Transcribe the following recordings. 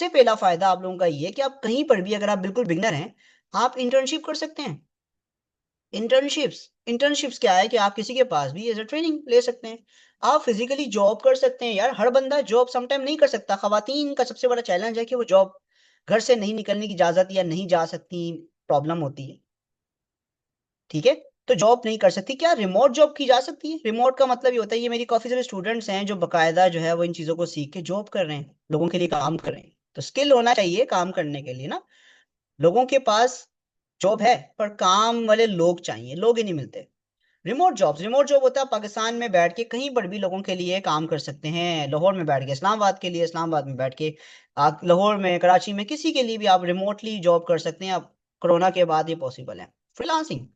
सबसे पहला फायदा आप लोगों का ये है कि आप कहीं पर भी, अगर आप बिल्कुल बिगनर हैं, आप इंटर्नशिप कर सकते हैं। इंटर्नशिप्स क्या है कि आप किसी के पास भी एज अ ट्रेनिंग ले सकते हैं। आप फिजिकली जॉब कर सकते हैं यार। हर बंदा जॉब समटाइम नहीं कर सकता। खवातीन का सबसे बड़ा चैलेंज है कि वो जॉब घर से नहीं निकलने की इजाजत या नहीं जा सकती, प्रॉब्लम होती है। ठीक है, तो जॉब नहीं कर सकती, क्या रिमोट जॉब की जा सकती है? रिमोट का मतलब ये होता है, ये मेरी काफी सारे स्टूडेंट्स हैं जो बकायदा जो है वो इन चीजों को सीख के जॉब कर रहे हैं, लोगों के लिए काम कर रहे हैं। तो स्किल होना चाहिए काम करने के लिए ना। लोगों के पास जॉब है पर काम वाले लोग चाहिए, लोग ही नहीं मिलते। रिमोट जॉब होता है पाकिस्तान में बैठ के कहीं पर भी लोगों के लिए काम कर सकते हैं। लाहौर में बैठ के इस्लामाबाद के लिए, इस्लामाबाद में बैठ के आप लाहौर में, कराची में, किसी के लिए भी आप रिमोटली जॉब कर सकते हैं। अब कोरोना के बाद ये पॉसिबल है। फ्रीलांसिंग,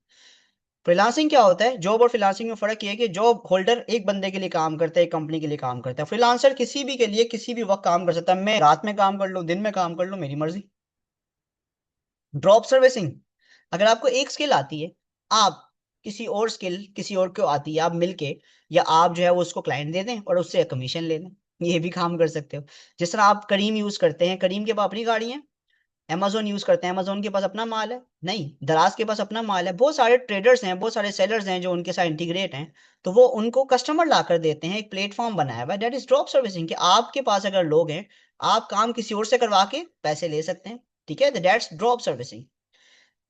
फ्रीलांसिंग क्या होता है? जॉब और फ्रीलांसिंग में फर्क ये है कि जॉब होल्डर एक बंदे के लिए काम करता है, एक कंपनी के लिए काम करता है। फ्रीलांसर किसी भी के लिए किसी भी वक्त काम कर सकता है। मैं रात में काम कर लूँ, दिन में काम कर लूँ, मेरी मर्जी। ड्रॉप सर्विसिंग, अगर आपको एक स्किल आती है, आप किसी और स्किल किसी और को आती है, आप मिलके या आप जो है वो उसको क्लाइंट दे दें और उससे कमीशन ले लें, ये भी काम कर सकते हो। जिस तरह आप करीम यूज करते हैं, करीम के पास अपनी गाड़ी है। अमेजोन यूज करते हैं, अमेजोन के पास अपना माल है। नहीं, दराज के पास अपना माल है। बहुत सारे ट्रेडर्स हैं, बहुत सारे सेलर्स हैं जो उनके साथ इंटीग्रेट हैं। तो वो उनको कस्टमर ला कर देते हैं। एक प्लेटफॉर्म बनाया हुआ है, दैट इज ड्रॉप सर्विसिंग, कि आपके पास अगर लोग हैं, आप काम किसी और से करवा के पैसे ले सकते हैं। ठीक है, दैट्स ड्रॉप सर्विसिंग।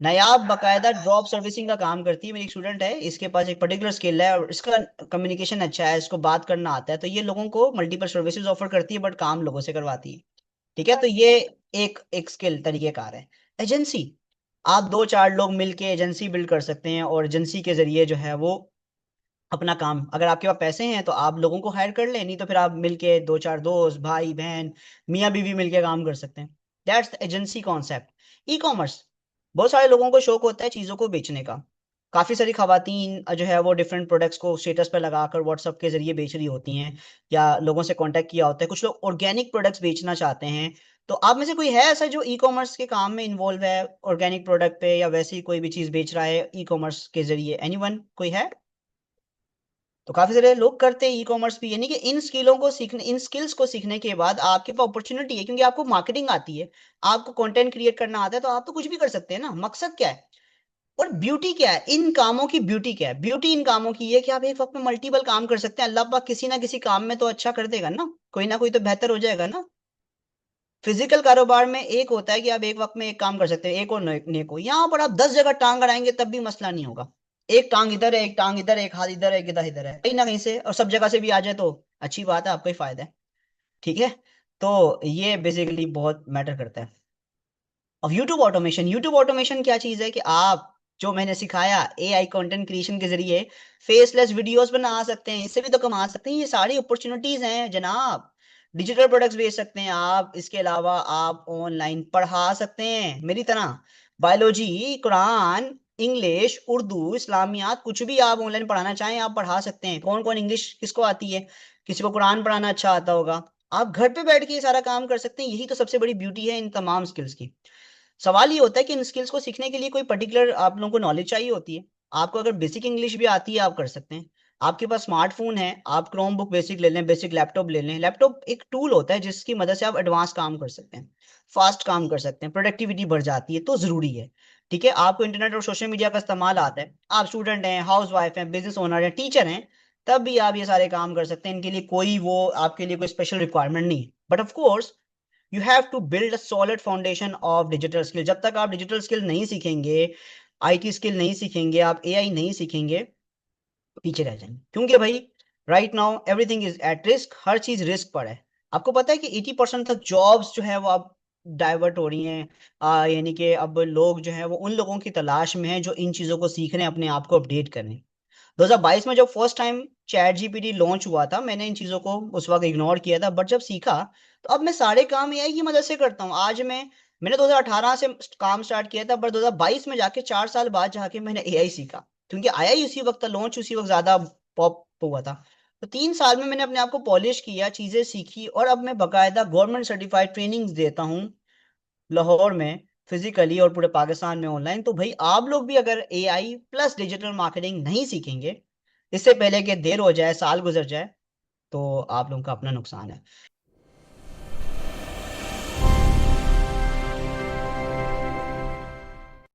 नायाब बकायदा ड्रॉप सर्विसिंग का काम करती है। मेरी स्टूडेंट है, इसके पास एक पर्टिकुलर स्किल है और इसका कम्युनिकेशन अच्छा है, इसको बात करना आता है, तो ये लोगों को मल्टीपल सर्विसेज ऑफर करती है बट काम लोगों से करवाती है। ठीक है, तो ये एक एक स्किल तरीकेकार है। एजेंसी, आप दो चार लोग मिलके एजेंसी बिल्ड कर सकते हैं और एजेंसी के जरिए जो है वो अपना काम, अगर आपके पास पैसे हैं तो आप लोगों को हायर कर लें, नहीं तो फिर आप मिलके दो चार दोस्त, भाई बहन, मियाँ बीवी मिलके काम कर सकते हैं। That's agency concept. E commerce, बहुत सारे लोगों को शौक होता है चीज़ों को बेचने का। काफ़ी सारी खवातीन जो है वो डिफरेंट प्रोडक्ट्स को स्टेटस पर लगाकर व्हाट्सअप के जरिए बेच रही होती हैं, या लोगों से कांटेक्ट किया होता है। कुछ लोग ऑर्गेनिक प्रोडक्ट्स बेचना चाहते हैं। तो आप में से कोई है ऐसा जो ई कॉमर्स के काम में इन्वॉल्व है, ऑर्गेनिक प्रोडक्ट पे या वैसी कोई भी चीज़ बेच रहा है ई कॉमर्स के जरिए? एनीवन, कोई है? तो काफी सारे लोग करते हैं ई कॉमर्स भी। यानी कि इन स्किलों को सीखने, इन स्किल्स को सीखने के बाद आपके पास अपॉर्चुनिटी है, क्योंकि आपको मार्केटिंग आती है, आपको कंटेंट क्रिएट करना आता है, तो आप तो कुछ भी कर सकते हैं ना। मकसद क्या है और ब्यूटी क्या है इन कामों की? ब्यूटी क्या है? ब्यूटी इन कामों की ये कि आप एक वक्त में मल्टीपल काम कर सकते हैं। अल्लाह पाक किसी ना किसी काम में तो अच्छा कर देगा ना, कोई ना कोई तो बेहतर हो जाएगा ना। फिजिकल कारोबार में एक होता है कि आप एक वक्त में एक काम कर सकते हैं, एक और नेक हो। यहाँ पर आप 10 जगह टांग अड़ाएंगे तब भी मसला नहीं होगा। एक टांग इधर है, एक टांग इधर है, एक हाथ इधर है, एक इधर इधर है, कहीं ना कहीं से और सब जगह से भी आ जाए तो अच्छी बात है, आपका ही फायदा है। ठीक है, तो ये बेसिकली बहुत मैटर करता है। अब यूट्यूब ऑटोमेशन, यूट्यूब ऑटोमेशन क्या चीज है कि आप, जो मैंने सिखाया, एआई कंटेंट क्रिएशन के जरिए फेसलेस वीडियोस बना सकते हैं, इससे भी तो कमा सकते हैं। ये सारी अपॉर्चुनिटीज हैं जनाब। डिजिटल प्रोडक्ट्स बेच सकते हैं आप, इसके अलावा आप ऑनलाइन पढ़ा सकते हैं मेरी तरह। बायोलॉजी, कुरान, इंग्लिश, उर्दू, इस्लामियात, कुछ भी आप ऑनलाइन पढ़ाना चाहें आप पढ़ा सकते हैं। कौन कौन इंग्लिश किसको आती है? किसी को कुरान पढ़ाना अच्छा आता होगा। आप घर पे बैठ के ये सारा काम कर सकते हैं। यही तो सबसे बड़ी ब्यूटी है इन तमाम स्किल्स की। सवाल ये होता है कि इन स्किल्स को सीखने के लिए कोई पर्टिकुलर आप लोगों को नॉलेज चाहिए होती है। आपको अगर बेसिक इंग्लिश भी आती है आप कर सकते हैं। आपके पास स्मार्टफोन है, आप क्रोम बुक बेसिक ले लें, बेसिक लैपटॉप ले लें। लैपटॉप एक टूल होता है जिसकी मदद से आप एडवांस काम कर सकते हैं, फास्ट काम कर सकते हैं, प्रोडक्टिविटी बढ़ जाती है, तो जरूरी है। ठीक है, आपको इंटरनेट और सोशल मीडिया का इस्तेमाल आता है, आप स्टूडेंट हैं, हाउस वाइफ हैं, बिजनेस ओनर हैं, टीचर हैं, तब भी आप ये सारे काम कर सकते हैं। इनके लिए कोई वो आपके लिए कोई स्पेशल रिक्वायरमेंट नहीं। But of course you have to build a solid foundation of digital skill. जब तक आप डिजिटल स्किल नहीं सीखेंगे, आईटी स्किल नहीं सीखेंगे, आप एआई नहीं सीखेंगे, पीछे रह जाएंगे। क्योंकि भाई right now everything is at risk, हर चीज रिस्क पर है। आपको पता है कि 80% तक जॉब्स जो है वो अब डाइवर्ट हो रही हैं। यानी कि अब लोग जो है वो उन लोगों की तलाश में है जो इन चीजों को सीख रहे हैं, अपने आप को अपडेट कर रहे हैं। 2022 में जब first time chat GPT launch हुआ था, मैंने इन चीज़ों को उस वक्त इग्नोर किया था, बट जब सीखा तो अब मैं सारे काम एआई की मदद से करता हूँ। आज मैंने 2018 से काम स्टार्ट किया था, बट 2022 में जाके 4 साल बाद जाके मैंने एआई सीखा, क्योंकि आया ही उसी वक्त था, लॉन्च उसी वक्त ज़्यादा पॉप हुआ था। तो 3 साल में मैंने अपने आप को पॉलिश किया, चीज़ें सीखी, और अब मैं बाकायदा गवर्नमेंट सर्टिफाइड ट्रेनिंग देता हूँ लाहौर में, फिजिकली और पूरे पाकिस्तान में ऑनलाइन। तो भाई आप लोग भी अगर एआई प्लस डिजिटल मार्केटिंग नहीं सीखेंगे, इससे पहले कि देर हो जाए, साल गुजर जाए, तो आप लोगों का अपना नुकसान है।